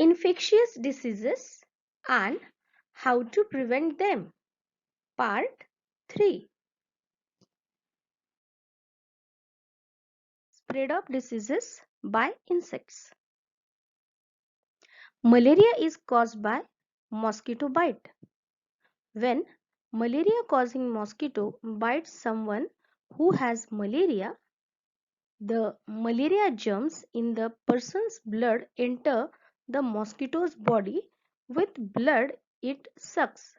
Infectious diseases and how to prevent them. Part 3. Spread of diseases by insects. Malaria is caused by mosquito bite. When malaria causing mosquito bites someone who has malaria, the malaria germs in the person's blood enter the mosquito's body. With blood it sucks.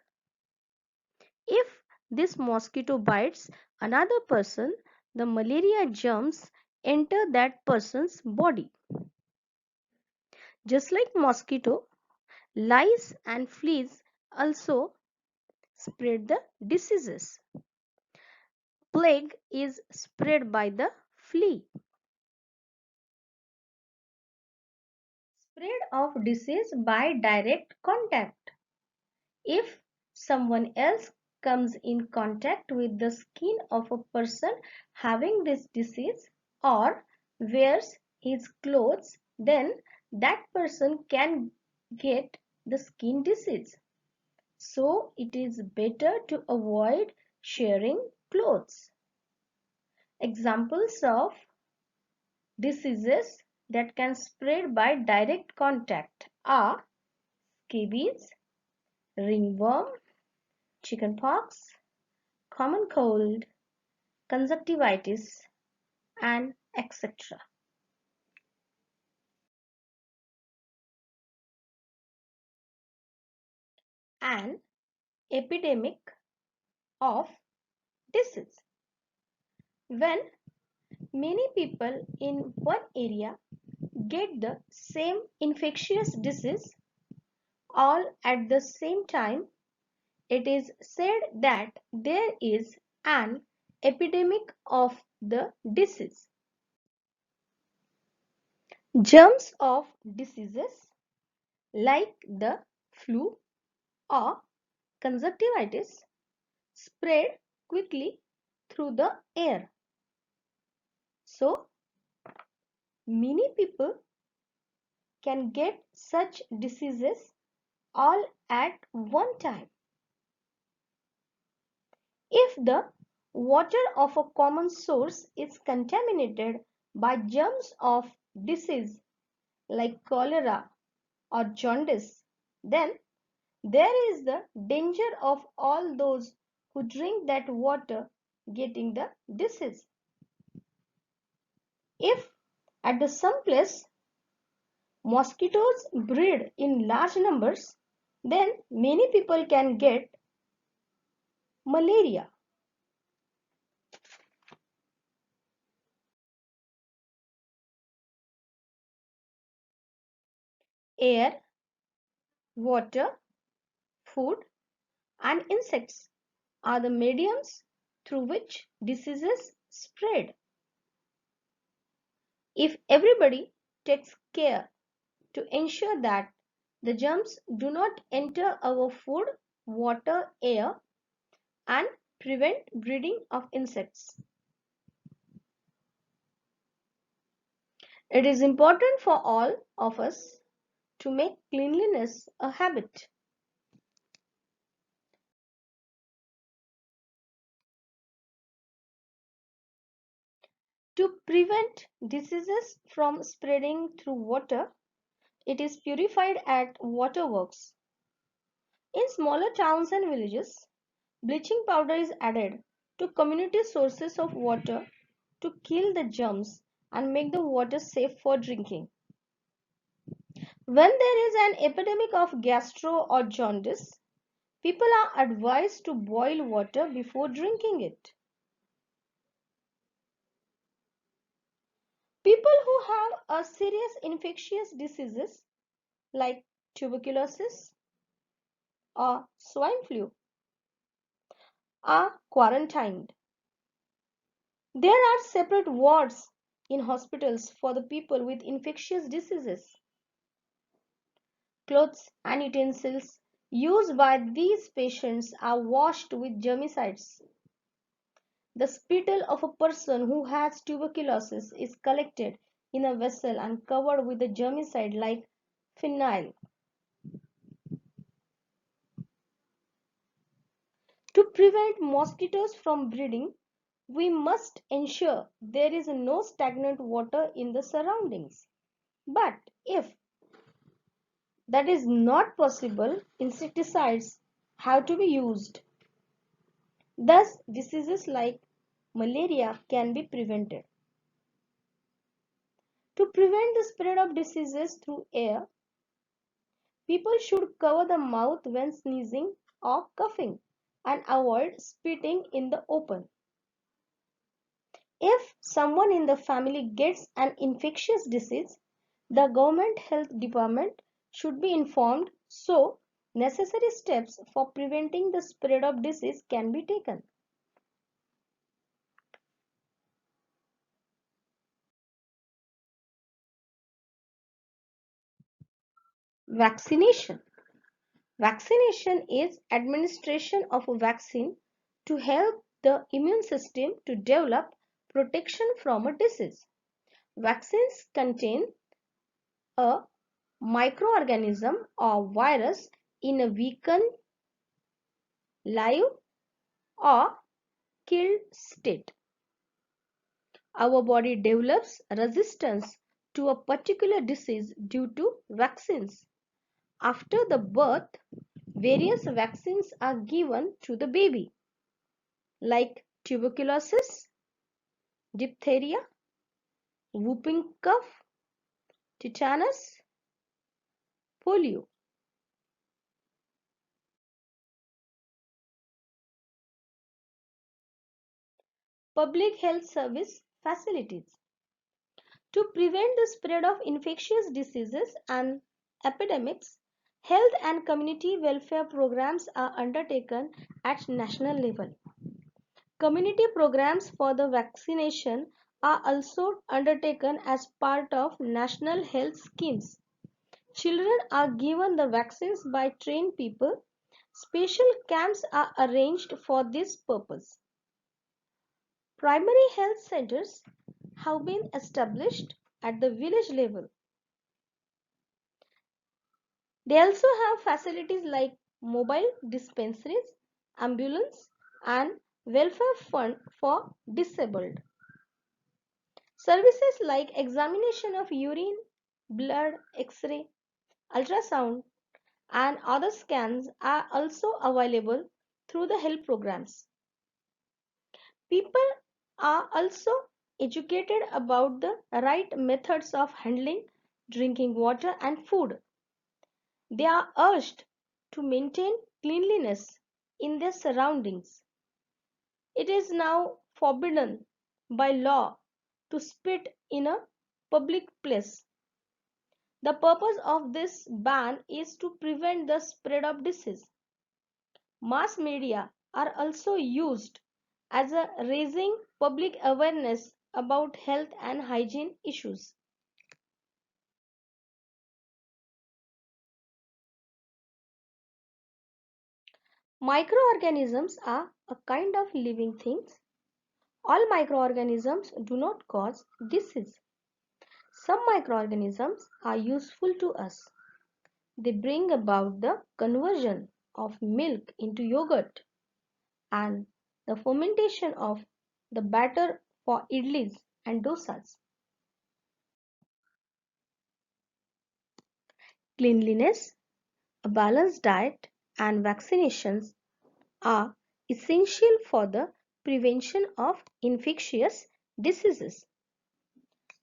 If this mosquito bites another person, the malaria germs enter that person's body. Just like mosquito, lice and fleas also spread the diseases. Plague is spread by the flea. Spread of disease by direct contact. If someone else comes in contact with the skin of a person having this disease or wears his clothes, then that person can get the skin disease. So it is better to avoid sharing clothes. Examples of diseases that can spread by direct contact are scabies, ringworm, chickenpox, common cold, conjunctivitis, and etc. An epidemic of disease. When many people in one area get the same infectious disease all at the same time, it is said that there is an epidemic of the disease. Germs of diseases like the flu or conjunctivitis spread quickly through the air. So, many people can get such diseases all at one time. If the water of a common source is contaminated by germs of disease like cholera or jaundice, then there is the danger of all those who drink that water getting the disease. If at some place mosquitoes breed in large numbers, then many people can get malaria. Air, water, food, and insects are the mediums through which diseases spread. If everybody takes care to ensure that the germs do not enter our food, water, air, and prevent breeding of insects. It is important for all of us to make cleanliness a habit. To prevent diseases from spreading through water, it is purified at waterworks. In smaller towns and villages, bleaching powder is added to community sources of water to kill the germs and make the water safe for drinking. When there is an epidemic of gastro or jaundice, people are advised to boil water before drinking it. People who have a serious infectious diseases like tuberculosis or swine flu are quarantined. There are separate wards in hospitals for the people with infectious diseases. Clothes and utensils used by these patients are washed with germicides. The spittle of a person who has tuberculosis is collected in a vessel and covered with a germicide like phenyl. To prevent mosquitoes from breeding, we must ensure there is no stagnant water in the surroundings. But if that is not possible, insecticides have to be used. Thus, diseases like malaria can be prevented. To prevent the spread of diseases through air, people should cover the mouth when sneezing or coughing and avoid spitting in the open. If someone in the family gets an infectious disease, the government health department should be informed so necessary steps for preventing the spread of disease can be taken. Vaccination. Vaccination is administration of a vaccine to help the immune system to develop protection from a disease. Vaccines contain a microorganism or virus in a weakened, live, or killed state. Our body develops resistance to a particular disease due to vaccines. After the birth, various vaccines are given to the baby, like tuberculosis, diphtheria, whooping cough, tetanus, polio. Public health service facilities. To prevent the spread of infectious diseases and epidemics, health and community welfare programs are undertaken at national level. Community programs for the vaccination are also undertaken as part of national health schemes. Children are given the vaccines by trained people. Special camps are arranged for this purpose. Primary health centers have been established at the village level. They also have facilities like mobile dispensaries, ambulance, and welfare fund for disabled. Services like examination of urine, blood, X-ray, ultrasound, and other scans are also available through the health programs. People are also educated about the right methods of handling drinking water and food. They are urged to maintain cleanliness in their surroundings. It is now forbidden by law to spit in a public place. The purpose of this ban is to prevent the spread of disease. Mass media are also used as a raising public awareness about health and hygiene issues. Microorganisms are a kind of living things. All microorganisms do not cause disease. Some microorganisms are useful to us. They bring about the conversion of milk into yogurt and the fermentation of the batter for idlis and dosas. Cleanliness, a balanced diet, and vaccinations are essential for the prevention of infectious diseases.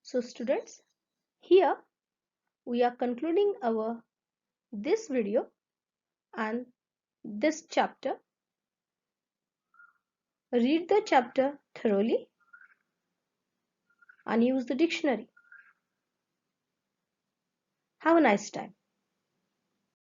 So students, here we are concluding our this video and this chapter. Read the chapter thoroughly and use the dictionary. Have a nice time.